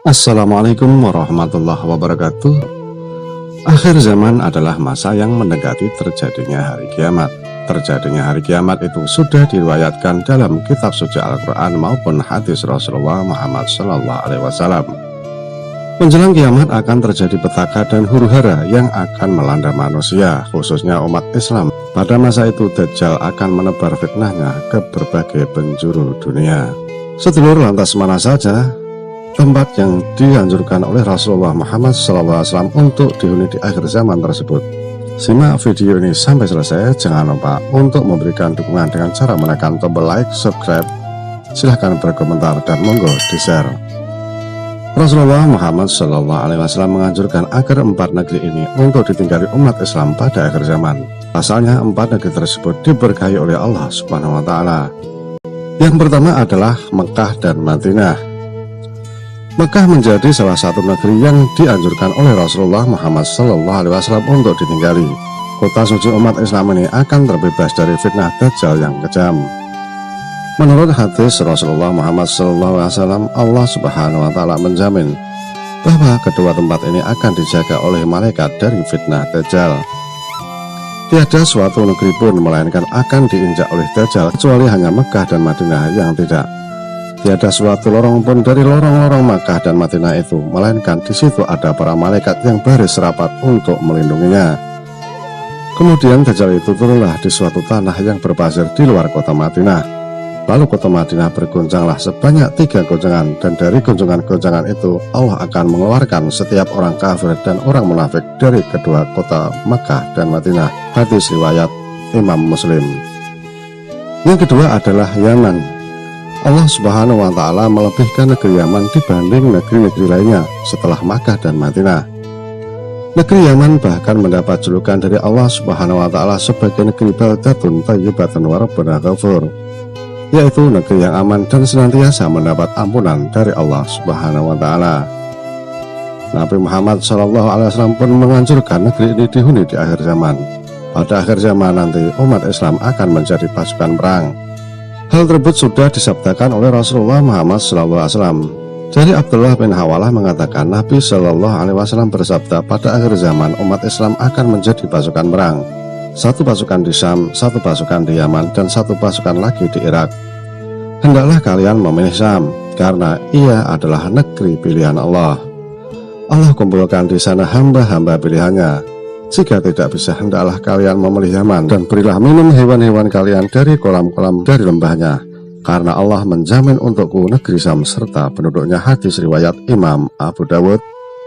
Assalamualaikum warahmatullahi wabarakatuh. Akhir zaman adalah masa yang mendekati terjadinya hari kiamat. Terjadinya hari kiamat itu sudah diriwayatkan dalam kitab suci Al-Quran maupun hadis Rasulullah Muhammad SAW. Menjelang kiamat akan terjadi petaka dan huru-hara yang akan melanda manusia, khususnya umat Islam. Pada masa itu Dajjal akan menebar fitnahnya ke berbagai penjuru dunia. Sedulur, lantas mana saja tempat yang dianjurkan oleh Rasulullah Muhammad SAW untuk dihuni di akhir zaman tersebut? Simak video ini sampai selesai. Jangan lupa untuk memberikan dukungan dengan cara menekan tombol like, subscribe, silahkan berkomentar, dan monggo di share. Rasulullah Muhammad SAW menganjurkan agar 4 negeri ini untuk ditinggali umat Islam pada akhir zaman. Pasalnya 4 negeri tersebut diberkahi oleh Allah Subhanahu wa Ta'ala. Yang pertama adalah Mekah dan Madinah. Mekah menjadi salah satu negeri yang dianjurkan oleh Rasulullah Muhammad SAW untuk ditinggali. Kota suci umat Islam ini akan terbebas dari fitnah Dajjal yang kejam. Menurut hadis Rasulullah Muhammad SAW, Allah Subhanahu wa Ta'ala menjamin bahwa kedua tempat ini akan dijaga oleh malaikat dari fitnah Dajjal. Tiada suatu negeri pun melainkan akan diinjak oleh Dajjal, kecuali hanya Mekah dan Madinah yang tidak. Tiada suatu lorong pun dari lorong-lorong Makkah dan Madinah itu, melainkan di situ ada para malaikat yang baris rapat untuk melindunginya. Kemudian Dajjal itu turunlah di suatu tanah yang berpasir di luar kota Madinah. Lalu kota Madinah bergoncanglah sebanyak 3 goncangan, dan dari goncangan-goncangan itu Allah akan mengeluarkan setiap orang kafir dan orang munafik dari kedua kota Makkah dan Madinah. Hadis riwayat Imam Muslim. Yang kedua adalah Yaman. Allah Subhanahu wa Ta'ala melebihkan negeri Yaman dibanding negeri-negeri lainnya setelah Makkah dan Madinah. Negeri Yaman bahkan mendapat julukan dari Allah Subhanahu wa Ta'ala sebagai negeri baldatun thayyibatun wa rabbuna ghafur, yaitu negeri yang aman dan senantiasa mendapat ampunan dari Allah Subhanahu wa Ta'ala. Nabi Muhammad SAW pun menganjurkan negeri ini dihuni di akhir zaman. Pada akhir zaman nanti umat Islam akan menjadi pasukan perang. Hal tersebut sudah disabdakan oleh Rasulullah Muhammad SAW. Dari Abdullah bin Hawalah mengatakan Nabi SAW bersabda, pada akhir zaman umat Islam akan menjadi pasukan perang. 1 pasukan di Syam, 1 pasukan di Yaman, dan 1 pasukan lagi di Irak. Hendaklah kalian memilih Syam, karena ia adalah negeri pilihan Allah. Allah kumpulkan di sana hamba-hamba pilihannya. Jika tidak bisa, hendaklah kalian memilih Yaman, dan berilah minum hewan-hewan kalian dari kolam-kolam dari lembahnya, karena Allah menjamin untukku negeri Syam serta penduduknya. Hadis riwayat Imam Abu Dawud,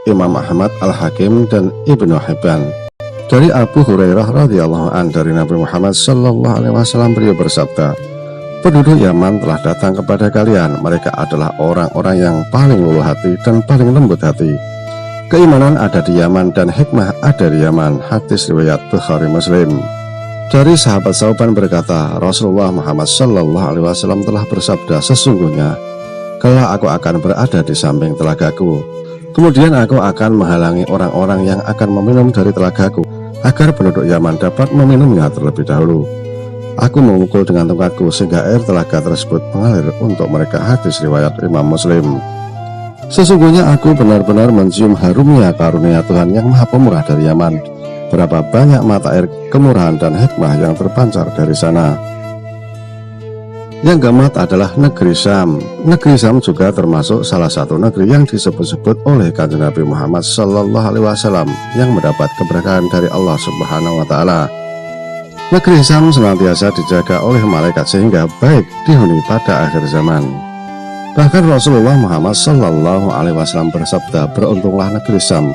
Imam Ahmad, Al-Hakim, dan Ibnu Hibban. Dari Abu Hurairah radhiyallahu an dari Nabi Muhammad SAW, beliau bersabda, penduduk Yaman telah datang kepada kalian. Mereka adalah orang-orang yang paling luluh hati dan paling lembut hati. Keimanan ada di Yaman dan hikmah ada di Yaman. Hadis riwayat Bukhari Muslim. Dari sahabat Sauban berkata, Rasulullah Muhammad SAW telah bersabda, sesungguhnya kelak aku akan berada di samping telagaku. Kemudian aku akan menghalangi orang-orang yang akan meminum dari telagaku, agar penduduk Yaman dapat meminumnya terlebih dahulu. Aku memukul dengan tongkatku sehingga air telaga tersebut mengalir untuk mereka. Hadis riwayat Imam Muslim. Sesungguhnya aku benar-benar mencium harumnya karunia Tuhan yang Maha Pemurah dari Yaman. Berapa banyak mata air kemurahan dan hikmah yang terpancar dari sana. Yang keempat adalah negeri Syam. Negeri Syam juga termasuk salah satu negeri yang disebut-sebut oleh Kanjeng Nabi Muhammad SAW yang mendapat keberkahan dari Allah Subhanahu wa Ta'ala. Negeri Syam senantiasa dijaga oleh malaikat sehingga baik dihuni pada akhir zaman. Bahkan Rasulullah Muhammad SAW bersabda, beruntunglah negeri Syam,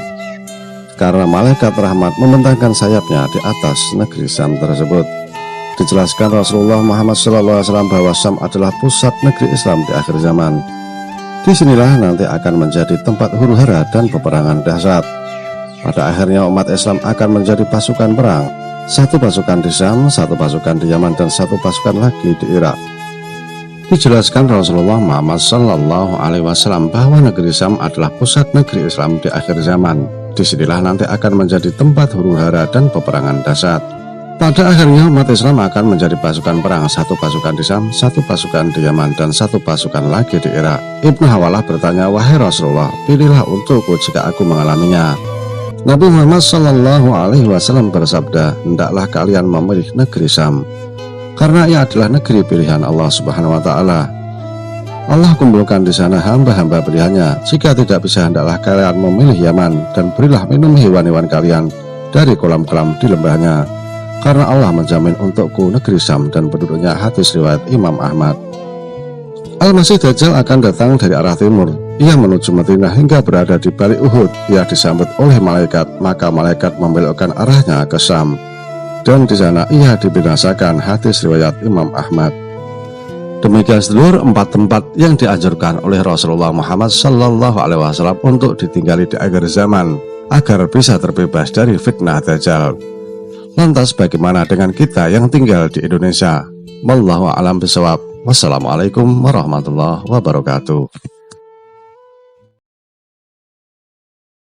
karena malaikat rahmat membentangkan sayapnya di atas negeri Syam tersebut. Dijelaskan Rasulullah Muhammad SAW bahwa Syam adalah pusat negeri Islam di akhir zaman. Disinilah nanti akan menjadi tempat huru-hara dan peperangan dahsyat. Pada akhirnya umat Islam akan menjadi pasukan perang. 1 pasukan di Syam, 1 pasukan di Yaman, dan 1 pasukan lagi di Irak. Dijelaskan Rasulullah Muhammad SAW bahwa negeri Syam adalah pusat negeri Islam di akhir zaman. Disinilah nanti akan menjadi tempat huru-hara dan peperangan dahsyat. Pada akhirnya umat Islam akan menjadi pasukan perang, satu pasukan di Syam, satu pasukan di Yaman, dan satu pasukan lagi di Irak. Ibnu Hawalah bertanya, wahai Rasulullah, pilihlah untukku jika aku mengalaminya. Nabi Muhammad SAW bersabda, hendaklah kalian memilih negeri Syam, karena ia adalah negeri pilihan Allah Subhanahu wa Ta'ala. Allah kumpulkan di sana hamba-hamba pilihannya. Jika tidak bisa, hendaklah kalian memilih Yaman, dan berilah minum hewan-hewan kalian dari kolam-kolam di lembahnya, karena Allah menjamin untukku negeri Syam dan penduduknya. Hadis riwayat Imam Ahmad. Al-Masih Dajjal akan datang dari arah timur. Ia menuju Madinah hingga berada di balik Uhud. Ia disambut oleh malaikat, maka malaikat membelokkan arahnya ke Syam, dan di sana ia dibinasakan. Hadis riwayat Imam Ahmad. Demikian sedulur 4 tempat yang dianjurkan oleh Rasulullah Muhammad SAW untuk ditinggali di akhir zaman agar bisa terbebas dari fitnah Dajjal. Lantas bagaimana dengan kita yang tinggal di Indonesia? Wallahu a'lam bishawab. Wassalamualaikum warahmatullahi wabarakatuh.